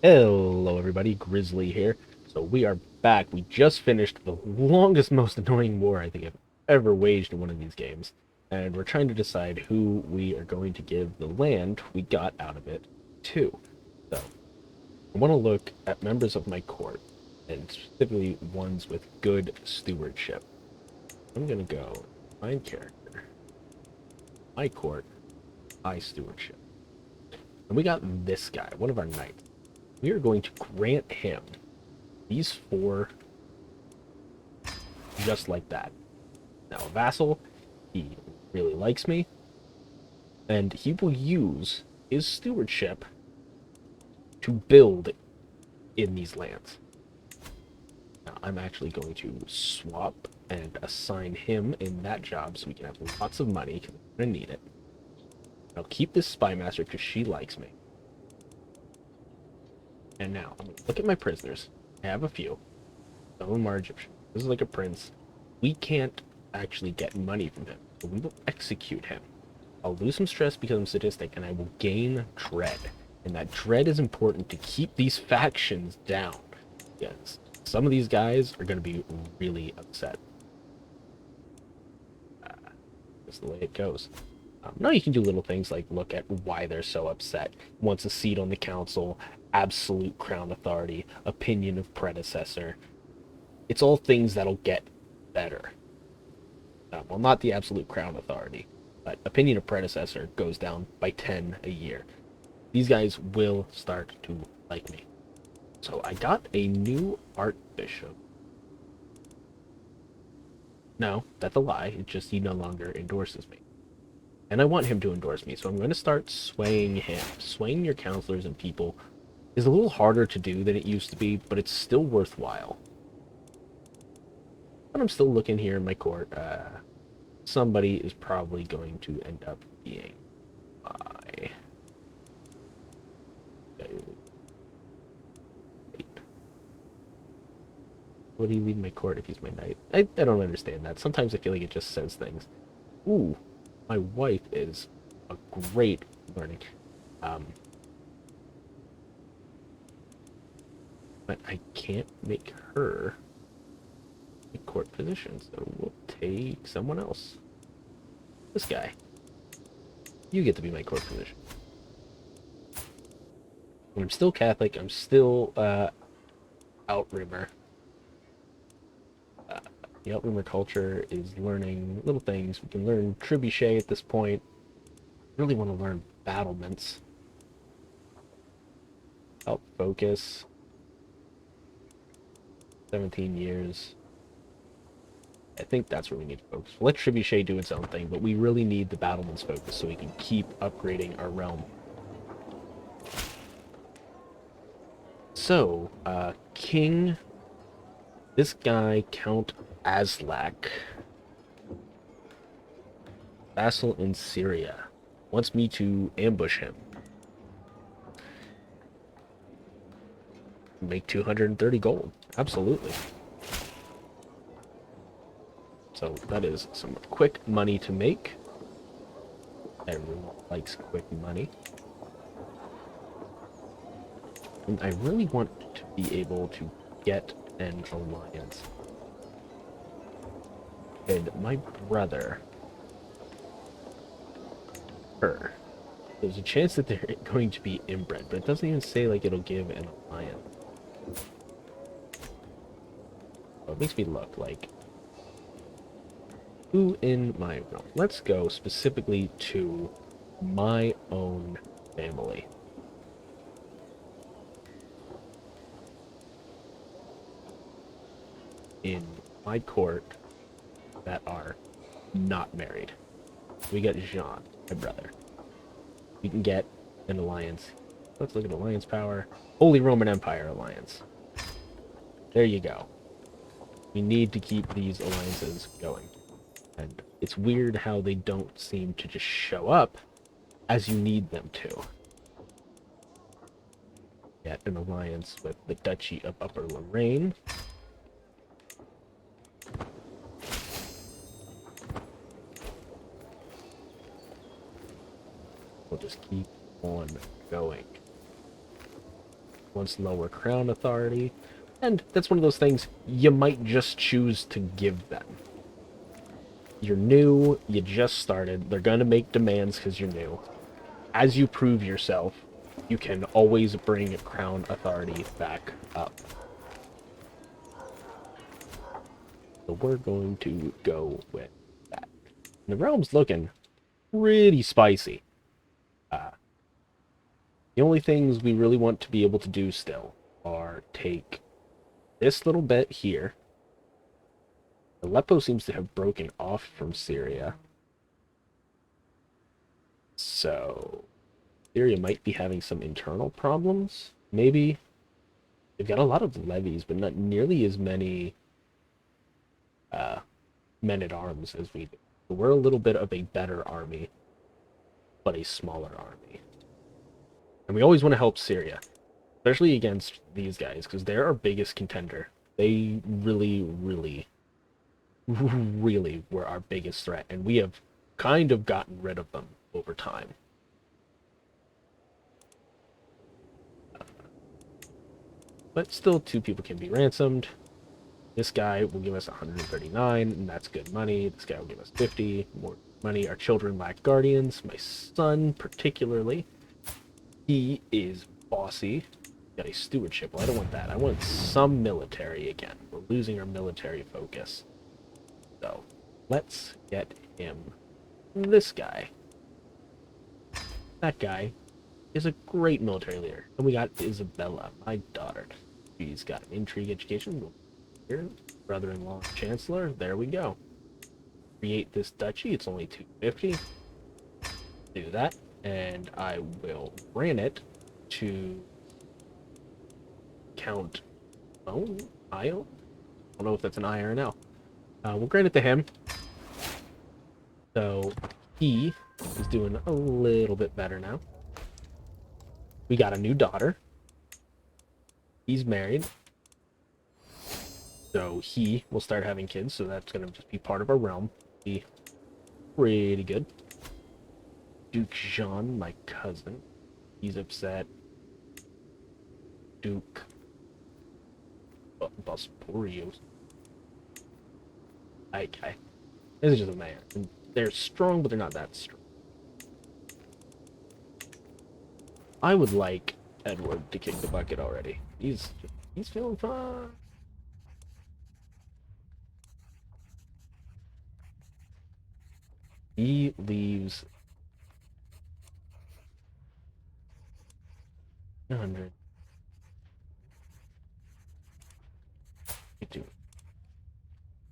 Hello everybody, Grizzly here. So we are back. We just finished the longest, most annoying war I think I've ever waged in one of these games. And we're trying to decide who we are going to give the land we got out of it to. So I want to look at members of my court, and specifically ones with good stewardship. I'm going to go find character, my court, high stewardship. And we got this guy, one of our knights. We are going to grant him these four just like that. Now, a vassal, he really likes me, and he will use his stewardship to build in these lands. Now, I'm actually going to swap and assign him in that job so we can have lots of money, because I'm going to need it. I'll keep this spy master because she likes me. And now, I'm going to look at my prisoners. I have a few. Some of them are Egyptian. This is like a prince. We can't actually get money from him, so we will execute him. I'll lose some stress because I'm sadistic, and I will gain dread. And that dread is important to keep these factions down. Yes, some of these guys are going to be really upset. That's the way it goes. Now you can do little things like look at why they're so upset. Wants a seat on the council, absolute crown authority, opinion of predecessor. It's all things that'll get better. Well, not the absolute crown authority, but opinion of predecessor goes down by 10 a year. These guys will start to like me. So I got a new archbishop. No, that's a lie. It's just he no longer endorses me. And I want him to endorse me, so I'm going to start swaying him. Swaying your counselors and people is a little harder to do than it used to be, but it's still worthwhile. But I'm still looking here in my court. Somebody is probably going to end up being my... Would he leave my court if he's my knight? I don't understand that. Sometimes I feel like it just says things. Ooh, my wife is a great learning. But I can't make her a court position, so we'll take someone else. This guy. You get to be my court position. I'm still Catholic. I'm still Outroomer. The Outroomer culture is learning little things. We can learn trebuchet at this point. Really want to learn battlements. Help focus. 17 years. I think that's where we need to focus. We'll let trebuchet do its own thing, but we really need the battlements focus so we can keep upgrading our realm. So, King, this guy, Count Aslak, vassal in Syria, wants me to ambush him. Make 230 gold. Absolutely. So that is some quick money to make. Everyone likes quick money. And I really want to be able to get an alliance. And my brother, her, there's a chance that they're going to be inbred, but it doesn't even say like it'll give an alliance. Well, it makes me look like who in my realm. Let's go specifically to my own family. In my court that are not married. We got Jean, my brother. We can get an alliance. Let's look at alliance power. Holy Roman Empire alliance. There you go. We need to keep these alliances going. And it's weird how they don't seem to just show up as you need them to. Get an alliance with the Duchy of Upper Lorraine. We'll just keep on going. wants lower crown authority. And that's one of those things you might just choose to give them. You're new, you just started, they're going to make demands because you're new. As you prove yourself, you can always bring crown authority back up. So we're going to go with that. And the realm's looking pretty spicy. The only things we really want to be able to do still are take this little bit here. Aleppo seems to have broken off from Syria. So Syria might be having some internal problems. Maybe. They've got a lot of levies, but not nearly as many men-at-arms as we do. So we're a little bit of a better army, but a smaller army. And we always want to help Syria, especially against these guys, because they're our biggest contender. They really, really, really were our biggest threat, and we have kind of gotten rid of them over time. But still, 2 people can be ransomed. This guy will give us 139, and that's good money. This guy will give us 50, more money. Our children lack guardians. My son, particularly, he is bossy. Got a stewardship. Well, I don't want that. I want some military again. We're losing our military focus. So, let's get him this guy. That guy is a great military leader. And we got Isabella, my daughter. She's got an intrigue education. Here, brother-in-law chancellor. There we go. Create this duchy. It's only 250. Do that. And I will grant it to Count Io? I don't know if that's an I or an L. We'll grant it to him. So he is doing a little bit better now. We got a new daughter. He's married. So he will start having kids, so that's going to just be part of our realm. Be pretty good. Duke Jean, my cousin. He's upset. Duke Bosporios. Okay. This is just a man. And they're strong, but they're not that strong. I would like Edward to kick the bucket already. He's feeling fine. He leaves 100.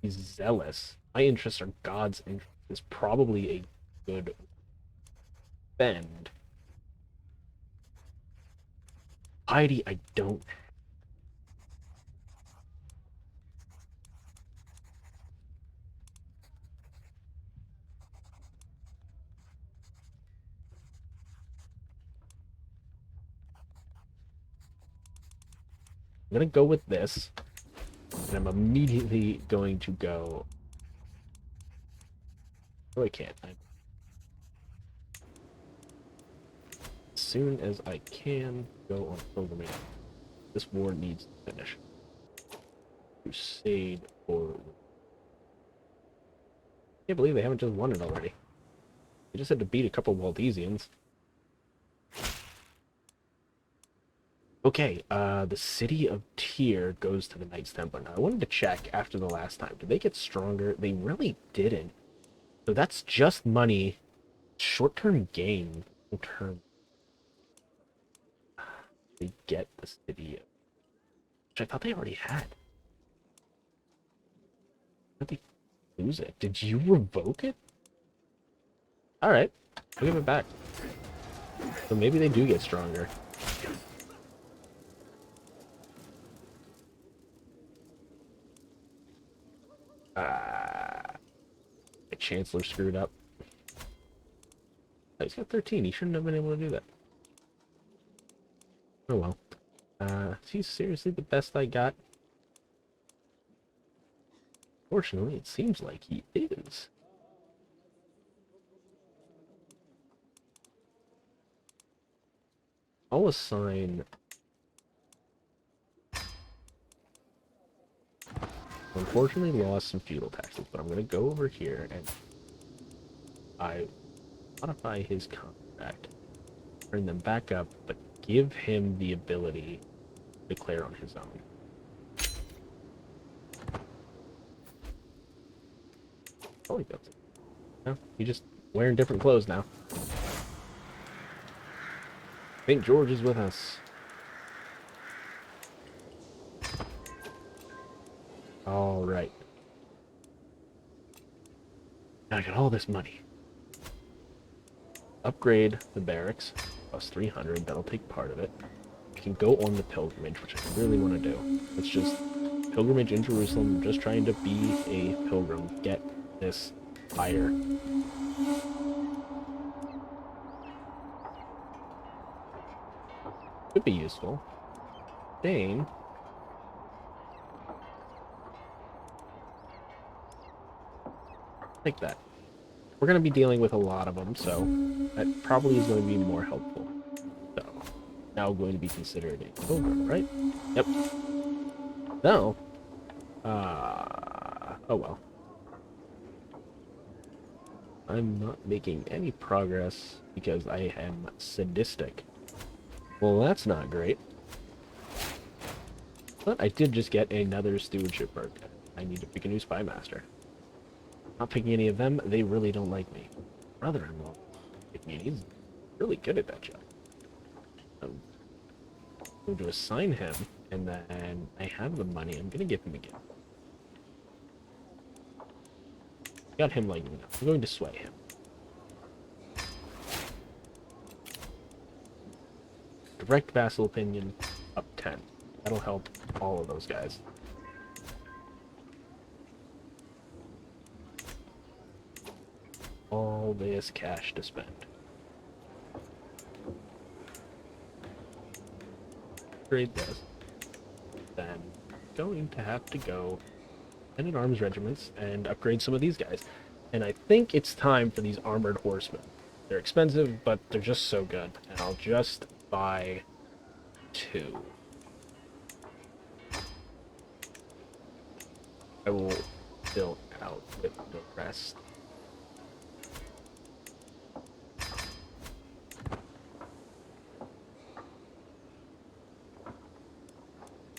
He's zealous. My interests are God's interest. Is probably a good bend. Piety, I don't. I'm gonna go with this, and I'm immediately going to go. Oh, I can't. As soon as I can, go on pilgrimage. This war needs to finish. Crusade for. I can't believe they haven't just won it already. They just had to beat a couple Waldesians. Okay, the city of Tyr goes to the Knights Templar. Now, I wanted to check after the last time. Did they get stronger? They really didn't. So that's just money. Short-term gain. Long-term. They get the city of... Which I thought they already had. How did they lose it? Did you revoke it? Alright. I'll give it back. So maybe they do get stronger. The Chancellor screwed up. Oh, he's got 13. He shouldn't have been able to do that. Oh well. Is he seriously the best I got? Fortunately, it seems like he is. I'll assign Unfortunately lost some feudal taxes, but I'm going to go over here and I modify his contract, bring them back up, but give him the ability to declare on his own. Oh, he built it. No, he's just wearing different clothes now. St. George is with us. All right. Now I got all this money. Upgrade the barracks, plus 300. That'll take part of it. I can go on the pilgrimage, which I really want to do. It's just pilgrimage in Jerusalem. I'm just trying to be a pilgrim. Get this fire. Could be useful. Dane. Take that. We're going to be dealing with a lot of them, so that probably is going to be more helpful. So, now going to be considered a pilgrim, right? Yep. No. Oh well. I'm not making any progress because I am sadistic. Well, that's not great. But I did just get another stewardship perk. I need to pick a new spy master. Not picking any of them. They really don't like me. Brother-in-law pick me. He's really good at that job. I'm going to assign him, and then I have the money. I'm going to give him a gift. Got him liking me now. I'm going to sway him. Direct vassal opinion, up 10. That'll help all of those guys. All this cash to spend. Upgrade this. Then going to have to go men-at-arms regiments and upgrade some of these guys. And I think it's time for these armored horsemen. They're expensive, but they're just so good. And I'll just buy 2. I will fill out with the rest.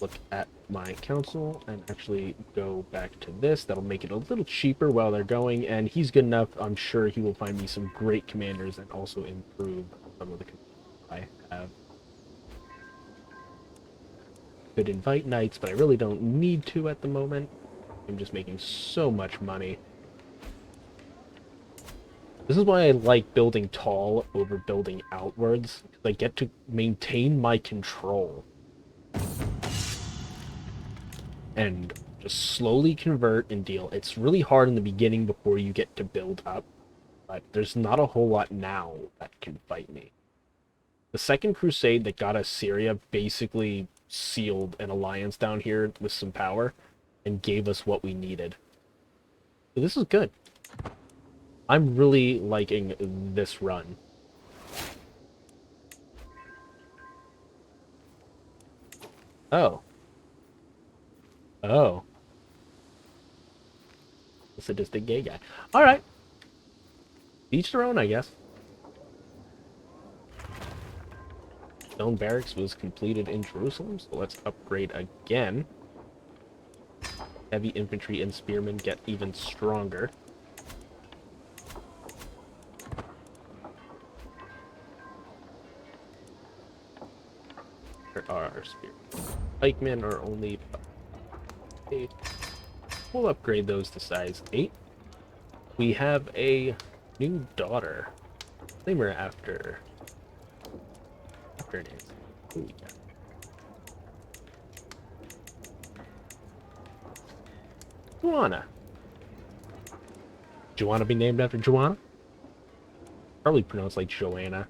Look at my council and actually go back to this. That'll make it a little cheaper while they're going, and he's good enough. I'm sure he will find me some great commanders and also improve some of the commanders I have. Could invite knights, but I really don't need to at the moment. I'm just making so much money. This is why I like building tall over building outwards, because I get to maintain my control. And just slowly convert and deal. It's really hard in the beginning before you get to build up, but there's not a whole lot now that can fight me. The second crusade that got us Syria basically sealed an alliance down here with some power and gave us what we needed. So this is good. I'm really liking this run. Oh. Oh. The sadistic gay guy. Alright. Each their own, I guess. Stone barracks was completed in Jerusalem, so let's upgrade again. Heavy infantry and spearmen get even stronger. There are spearmen. Pikemen are only 8. We'll upgrade those to size 8. We have a new daughter. Name her after her name. Who we got? Joanna. Do you want to be named after Joanna? Probably pronounced like Joanna.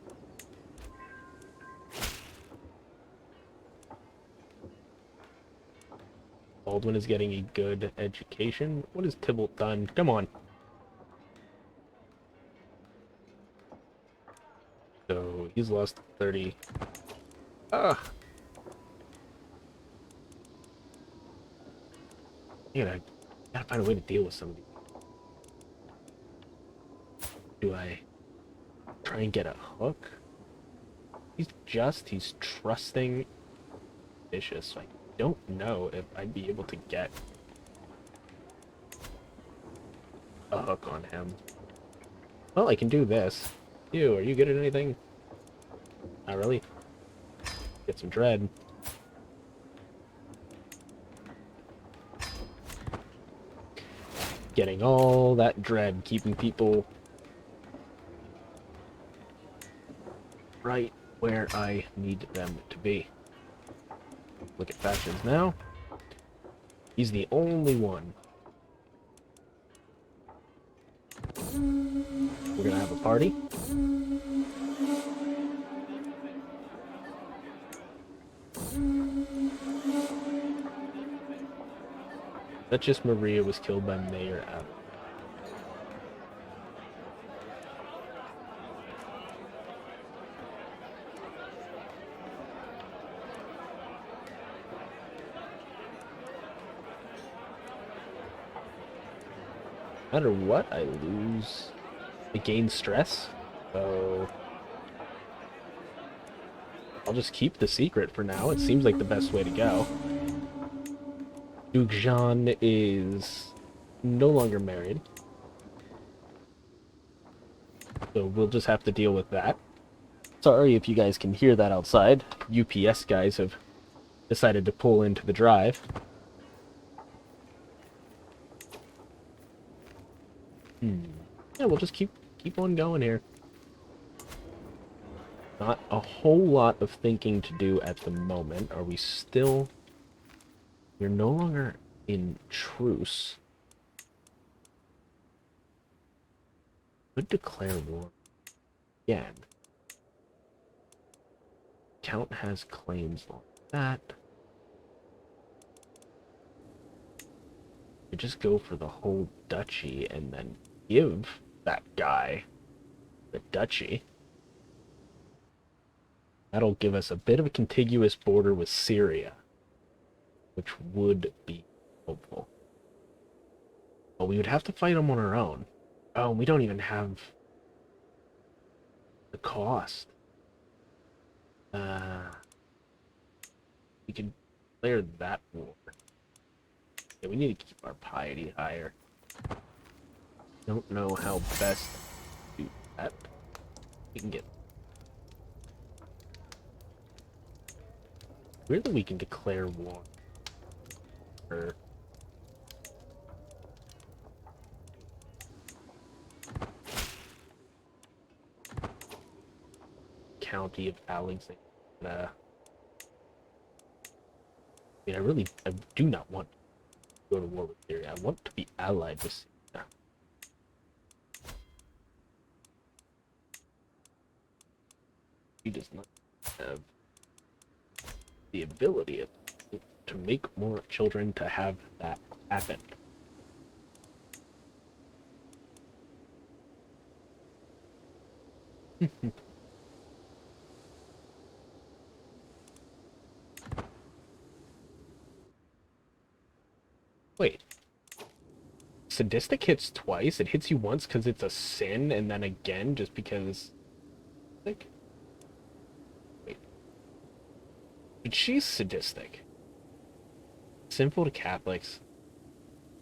Baldwin is getting a good education. What has Tybalt done? Come on. So he's lost 30. Ah. Gotta find a way to deal with some of these. Do I try and get a hook? He's trusting, vicious. I don't know if I'd be able to get a hook on him. Well, I can do this. Ew, are you good at anything? Not really. Get some dread. Getting all that dread, keeping people right where I need them to be. Look at factions now. He's the only one. We're gonna have a party. Duchess Maria was killed by Mayor Adam. No matter what, I lose. I gain stress, so I'll just keep the secret for now. It seems like the best way to go. Duke Jean is no longer married, so we'll just have to deal with that. Sorry if you guys can hear that outside. UPS guys have decided to pull into the drive. Yeah, we'll just keep on going here. Not a whole lot of thinking to do at the moment. Are we still... We're no longer in truce. Could declare war again. Count has claims on that. We just go for the whole duchy and then give that guy the duchy. That'll give us a bit of a contiguous border with Syria, which would be helpful. But we would have to fight them on our own. Oh, we don't even have the cost. We can declare that war. Yeah, we need to keep our piety higher. Don't know how best to do that. We can get... Weird that we can declare war. Or... County of Alexandria. I mean, I do not want to go to war with Syria. I want to be allied with Syria. He does not have the ability to make more children to have that happen. Wait. Sadistic hits twice? It hits you once because it's a sin, and then again just because... Like... Wait. But she's sadistic. Sinful to Catholics.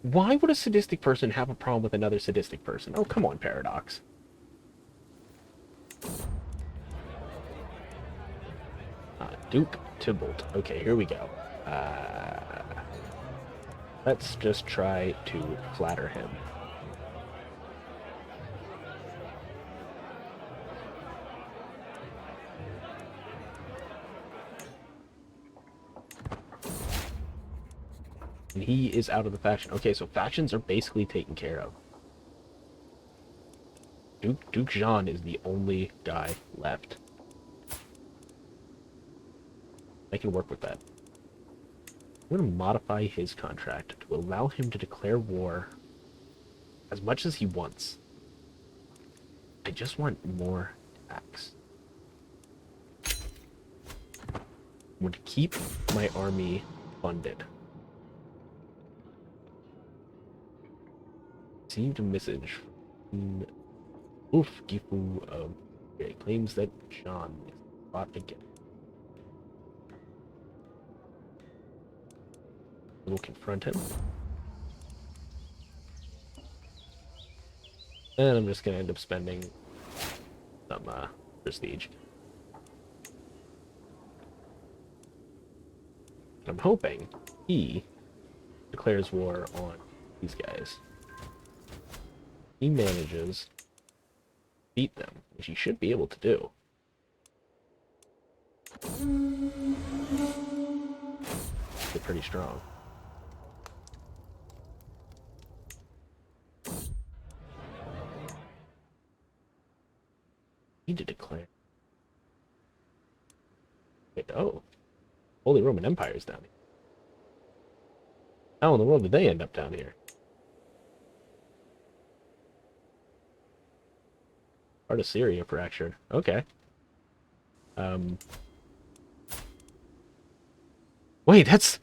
Why would a sadistic person have a problem with another sadistic person? Oh, come on, Paradox. Duke Tybalt. Okay, here we go. Let's just try to flatter him. And he is out of the faction. Okay, so factions are basically taken care of. Duke Jean is the only guy left. I can work with that. I'm going to modify his contract to allow him to declare war as much as he wants. I just want more tax. I'm going to keep my army funded. Received a message from Oof Gifu of claims that John is fought again. We'll confront him. And I'm just gonna end up spending some prestige. I'm hoping he declares war on these guys. He manages to beat them, which he should be able to do. They're pretty strong. Need to declare. Wait, oh. Holy Roman Empire is down here. How in the world did they end up down here? Part of Syria fractured. Okay. Wait, that's...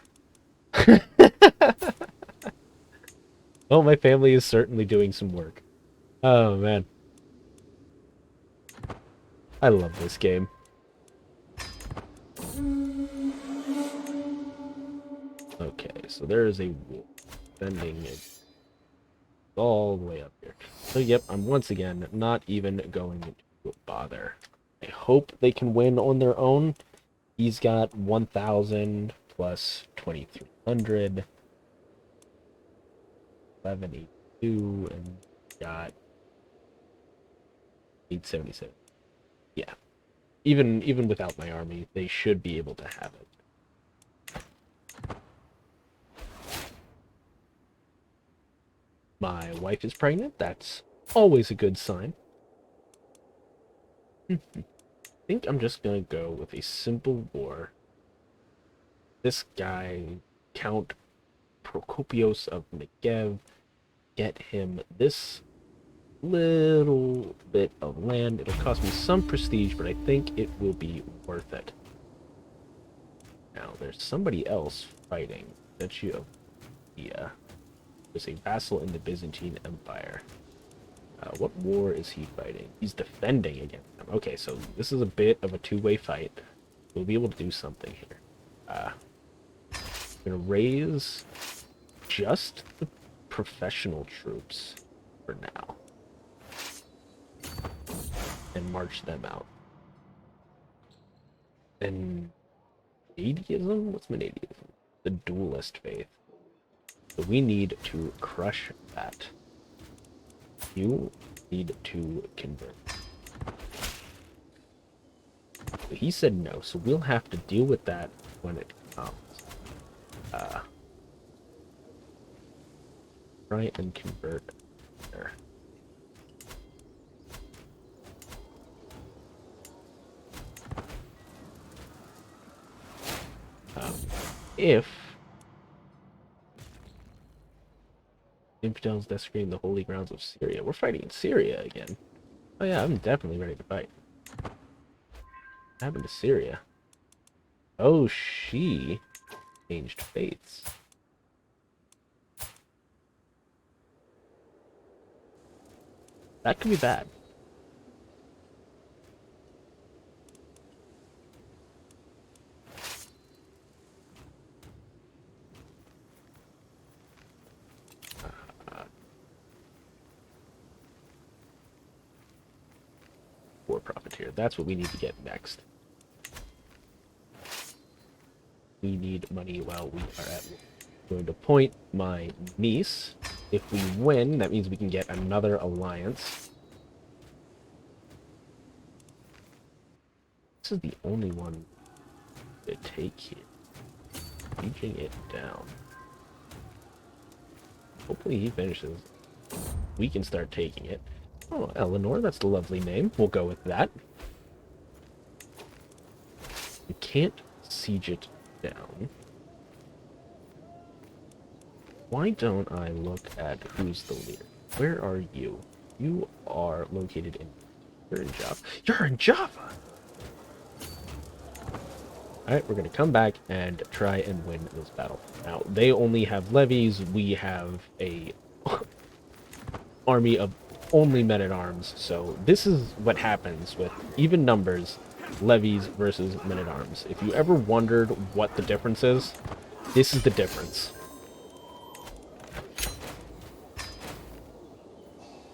Oh, my family is certainly doing some work. Oh, man. I love this game. Okay, so there is a wolf bending it all the way up here. So, yep, I'm once again not even going to bother. I hope they can win on their own. He's got 1,000 plus 2,300. 1182 and got 877. Yeah. Even without my army, they should be able to have it. My wife is pregnant. That's always a good sign. I think I'm just gonna go with a simple war. This guy, Count Prokopios of Negev, get him this little bit of land. It'll cost me some prestige, but I think it will be worth it. Now, there's somebody else fighting. That's you. Yeah. There's a vassal in the Byzantine Empire. What war is he fighting? He's defending against them. Okay, so this is a bit of a two-way fight. We'll be able to do something here. I'm gonna raise just the professional troops for now. And march them out. And Manadiism? What's Manadiism? The dualist faith. So we need to crush that. You need to convert. He said no, so we'll have to deal with that when it comes. Try and convert there. If infidels desecrating the holy grounds of Syria. We're fighting in Syria again. Oh yeah, I'm definitely ready to fight. What happened to Syria? Oh, she changed faiths. That could be bad. War profiteer. That's what we need to get next. We need money while we are at war. I'm going to appoint my niece. If we win, that means we can get another alliance. This is the only one to take here. Reaching it down. Hopefully he finishes. We can start taking it. Oh, Eleanor, that's a lovely name. We'll go with that. We can't siege it down. Why don't I look at who's the leader? Where are you? You are located in... You're in Java. You're in Java! Alright, we're going to come back and try and win this battle. Now, they only have levies. We have a army of only men-at-arms. So this is what happens with even numbers, levies versus men-at-arms. If you ever wondered what the difference is, this is the difference.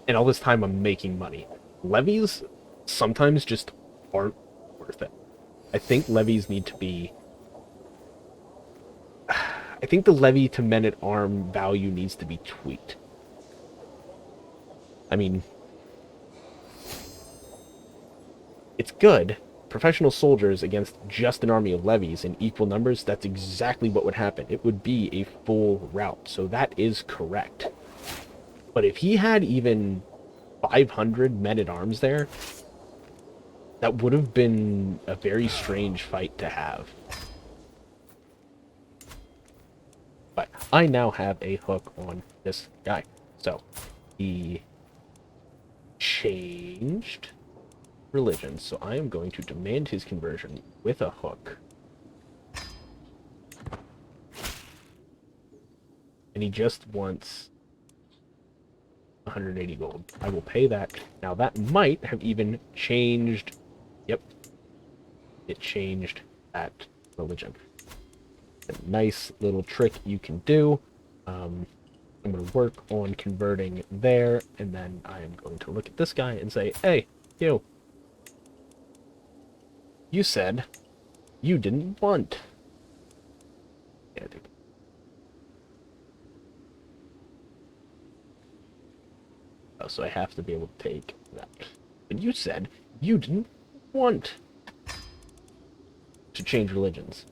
And all this time I'm making money. Levies sometimes just aren't worth it. I think levies need to be... I think the levy to men-at-arm value needs to be tweaked. I mean, it's good. Professional soldiers against just an army of levies in equal numbers, that's exactly what would happen. It would be a full rout, so that is correct. But if he had even 500 men-at-arms there, that would have been a very strange fight to have. But I now have a hook on this guy. So, he changed religion, so I am going to demand his conversion with a hook. And he just wants 180 gold. I will pay that. Now that might have even changed... Yep. It changed that religion. A nice little trick you can do. I'm going to work on converting there, and then I am going to look at this guy and say, hey, you said you didn't want. Yeah, dude. Oh, so I have to be able to take that. But you said you didn't want to change religions.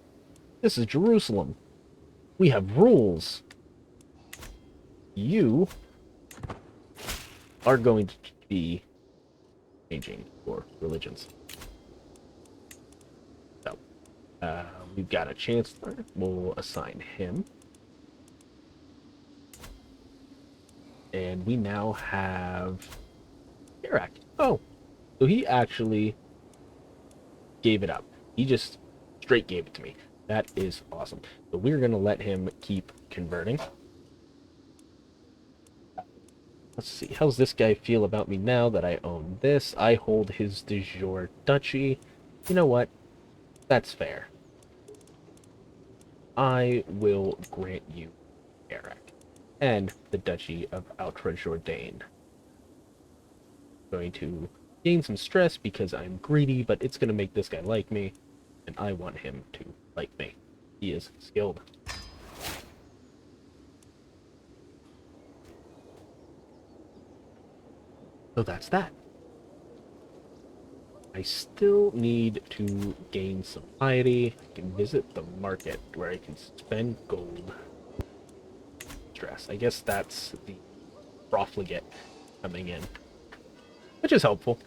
This is Jerusalem. We have rules. You are going to be changing your religions. So, we've got a chancellor. We'll assign him. And we now have Iraq. Oh, so he actually gave it up. He just straight gave it to me. That is awesome. So we're going to let him keep converting. Let's see. How's this guy feel about me now that I own this? I hold his de jure duchy. You know what? That's fair. I will grant you Iraq and the Duchy of Outre-Jourdain. Going to gain some stress because I'm greedy, but it's going to make this guy like me, and I want him to like me. He is skilled. So that's that. I still need to gain some piety. I can visit the market where I can spend gold. Stress. I guess that's the profligate coming in, which is helpful.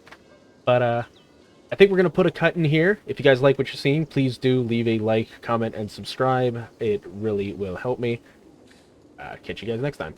But I think we're going to put a cut in here. If you guys like what you're seeing, please do leave a like, comment, and subscribe. It really will help me. Catch you guys next time.